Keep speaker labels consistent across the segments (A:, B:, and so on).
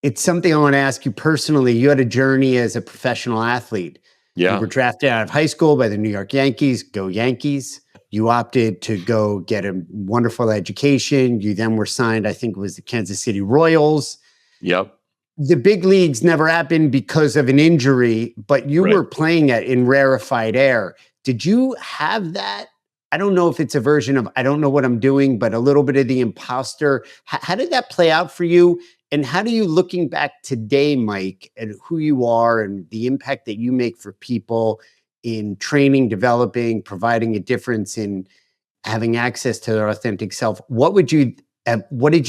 A: It's something I want to ask you personally. You had a journey as a professional athlete. You
B: Yeah.
A: were drafted out of high school by the New York Yankees. Go Yankees. You opted to go get a wonderful education. You then were signed, I think it was the Kansas City Royals.
B: Yep.
A: The big leagues never happened because of an injury, but you
B: Right.
A: were playing it in rarefied air. Did you have that? I don't know if it's a version of I don't know what I'm doing, but a little bit of the imposter. How did that play out for you? And how do you, looking back today, Mike, at who you are and the impact that you make for people in training, developing, providing a difference in having access to their authentic self, what did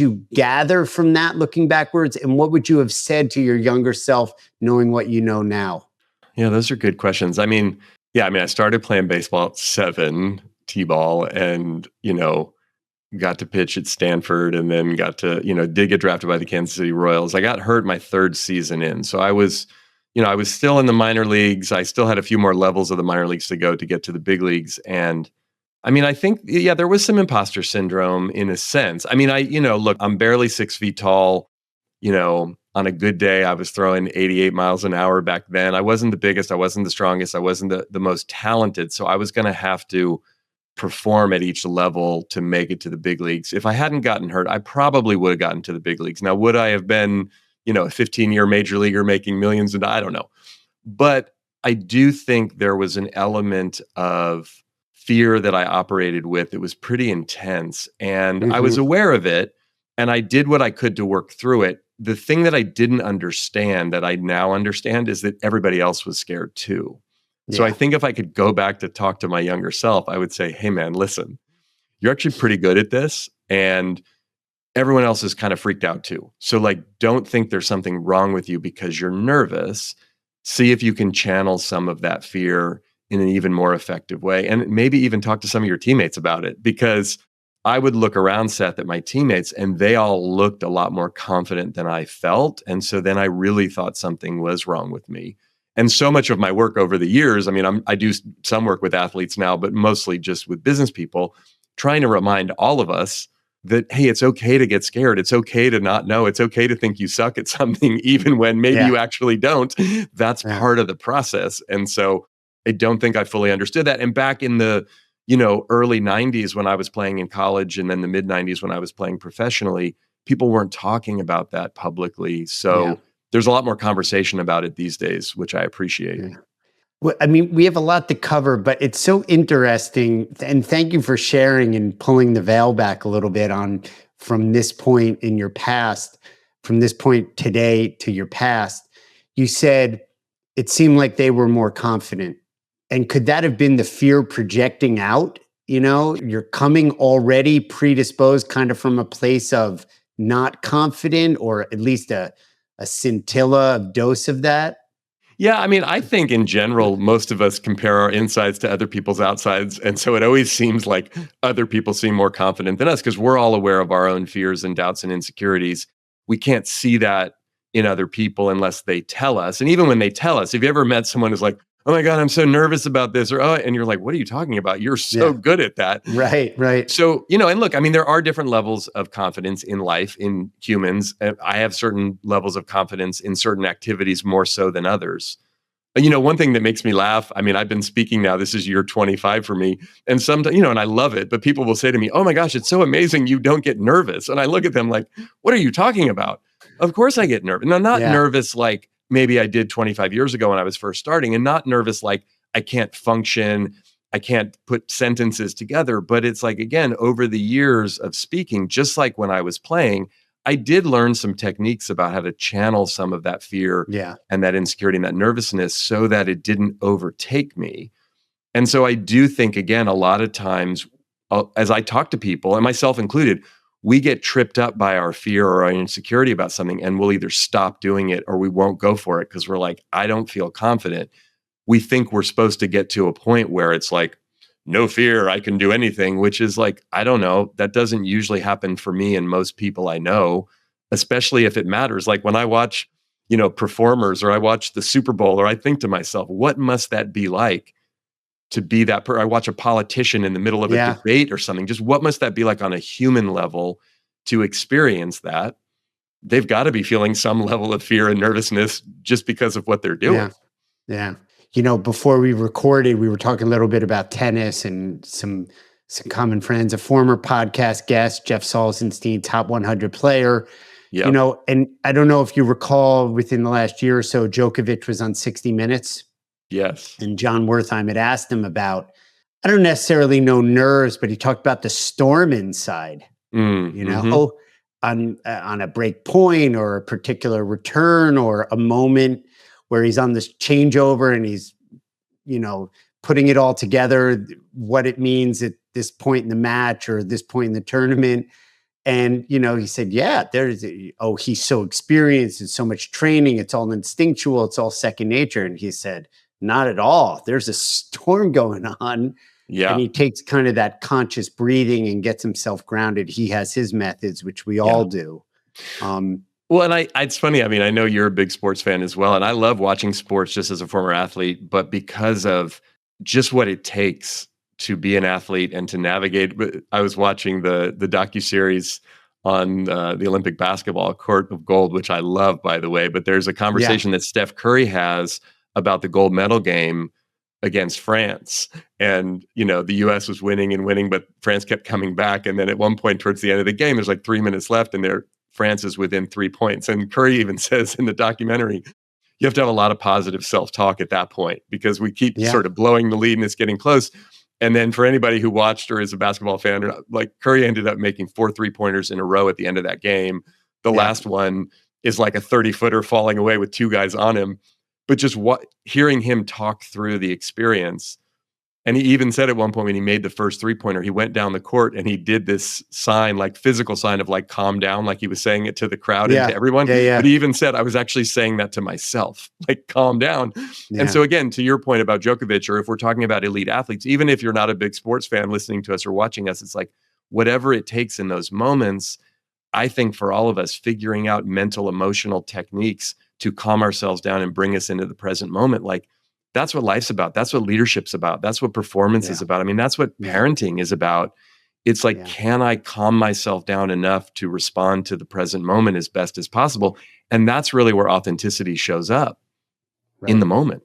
A: you gather from that looking backwards? And what would you have said to your younger self, knowing what you know now?
B: Yeah, those are good questions. I started playing baseball at 7, T-ball, and, got to pitch at Stanford and then did get drafted by the Kansas City Royals. I got hurt my 3rd season in. So I was still in the minor leagues. I still had a few more levels of the minor leagues to go to get to the big leagues. And I think, there was some imposter syndrome in a sense. Look, I'm barely 6 feet tall. On a good day, I was throwing 88 miles an hour back then. I wasn't the biggest. I wasn't the strongest. I wasn't the most talented. So I was going to have to perform at each level to make it to the big leagues. If I hadn't gotten hurt, I probably would have gotten to the big leagues. Now, would I have been, a 15-year major leaguer making millions? And I don't know. But I do think there was an element of fear that I operated with. It was pretty intense. And I was aware of it. And I did what I could to work through it. The thing that I didn't understand that I now understand is that everybody else was scared too. So I think if I could go back to talk to my younger self, I would say, hey, man, listen, you're actually pretty good at this. And everyone else is kind of freaked out too. So don't think there's something wrong with you because you're nervous. See if you can channel some of that fear in an even more effective way. And maybe even talk to some of your teammates about it, because I would look around, Seth, at my teammates and they all looked a lot more confident than I felt. And so then I really thought something was wrong with me. And so much of my work over the years, I do some work with athletes now, but mostly just with business people, trying to remind all of us that, hey, it's okay to get scared. It's okay to not know. It's okay to think you suck at something, even when maybe you actually don't. That's part of the process. And so I don't think I fully understood that. And back in the, early 90s when I was playing in college, and then the mid 90s when I was playing professionally, people weren't talking about that publicly. So there's a lot more conversation about it these days, which I appreciate.
A: Yeah. Well, we have a lot to cover, but it's so interesting. And thank you for sharing and pulling the veil back a little bit on from this point in your past, from this point today to your past. You said it seemed like they were more confident. And could that have been the fear projecting out? You're coming already predisposed kind of from a place of not confident, or at least a scintilla of dose of that.
B: Yeah, I think in general, most of us compare our insides to other people's outsides. And so it always seems like other people seem more confident than us because we're all aware of our own fears and doubts and insecurities. We can't see that in other people unless they tell us. And even when they tell us, have you ever met someone who's like, oh my God, I'm so nervous about this, or, oh, and you're like, what are you talking about? You're so good at that.
A: Right.
B: So, and look, there are different levels of confidence in life, in humans. I have certain levels of confidence in certain activities more so than others. One thing that makes me laugh, I've been speaking now, this is year 25 for me. And sometimes, and I love it, but people will say to me, oh my gosh, it's so amazing you don't get nervous. And I look at them like, what are you talking about? Of course I get nervous. Now, not nervous like maybe I did 25 years ago when I was first starting, and not nervous like I can't function, I can't put sentences together. But it's like, again, over the years of speaking, just like when I was playing, I did learn some techniques about how to channel some of that fear and that insecurity and that nervousness so that it didn't overtake me. And so I do think, again, a lot of times as I talk to people, and myself included, we get tripped up by our fear or our insecurity about something, and we'll either stop doing it or we won't go for it because we're like, I don't feel confident. We think we're supposed to get to a point where it's like, no fear, I can do anything, which is like, I don't know. That doesn't usually happen for me and most people I know, especially if it matters. Like when I watch, performers, or I watch the Super Bowl, or I think to myself, what must that be like to be that I watch a politician in the middle of a debate or something. Just what must that be like on a human level to experience that? they've got to be feeling some level of fear and nervousness just because of what they're doing.
A: Yeah. Yeah. Before we recorded, we were talking a little bit about tennis and some common friends, a former podcast guest, Jeff Salzenstein, top 100 player.
B: Yep.
A: And I don't know if you recall, within the last year or so, Djokovic was on 60 Minutes.
B: Yes.
A: And John Wertheim had asked him about, I don't necessarily know nerves, but he talked about the storm inside, on a break point or a particular return or a moment where he's on this changeover and he's, putting it all together, what it means at this point in the match or this point in the tournament. And, he said, yeah, he's so experienced and so much training. It's all instinctual. It's all second nature. And he said, not at all. There's a storm going on.
B: Yeah.
A: And he takes kind of that conscious breathing and gets himself grounded. He has his methods, which we all do.
B: Well, and it's funny. I mean, I know you're a big sports fan as well. And I love watching sports just as a former athlete, but because of just what it takes to be an athlete and to navigate. I was watching the docuseries on the Olympic basketball, Court of Gold, which I love, by the way. But there's a conversation that Steph Curry has about the gold medal game against France. And, the U.S. was winning and winning, but France kept coming back. And then at one point towards the end of the game, there's like 3 minutes left and France is within 3 points. And Curry even says in the documentary, you have to have a lot of positive self-talk at that point because we keep sort of blowing the lead and it's getting close. And then for anybody who watched or is a basketball fan, like Curry ended up making 4 3-pointers in a row at the end of that game. The last one is like a 30-footer falling away with 2 guys on him. But just hearing him talk through the experience. And he even said at one point when he made the first 3-pointer, he went down the court and he did this sign, like physical sign of like calm down, like he was saying it to the crowd and to everyone. But he even said, I was actually saying that to myself, like calm down. And so again, to your point about Djokovic, or if we're talking about elite athletes, even if you're not a big sports fan listening to us or watching us, it's like whatever it takes in those moments, I think for all of us, figuring out mental, emotional techniques to calm ourselves down and bring us into the present moment, like that's what life's about. That's what leadership's about. That's what performance is about. I mean, that's what parenting is about. It's like, can I calm myself down enough to respond to the present moment as best as possible? And that's really where authenticity shows up in the moment.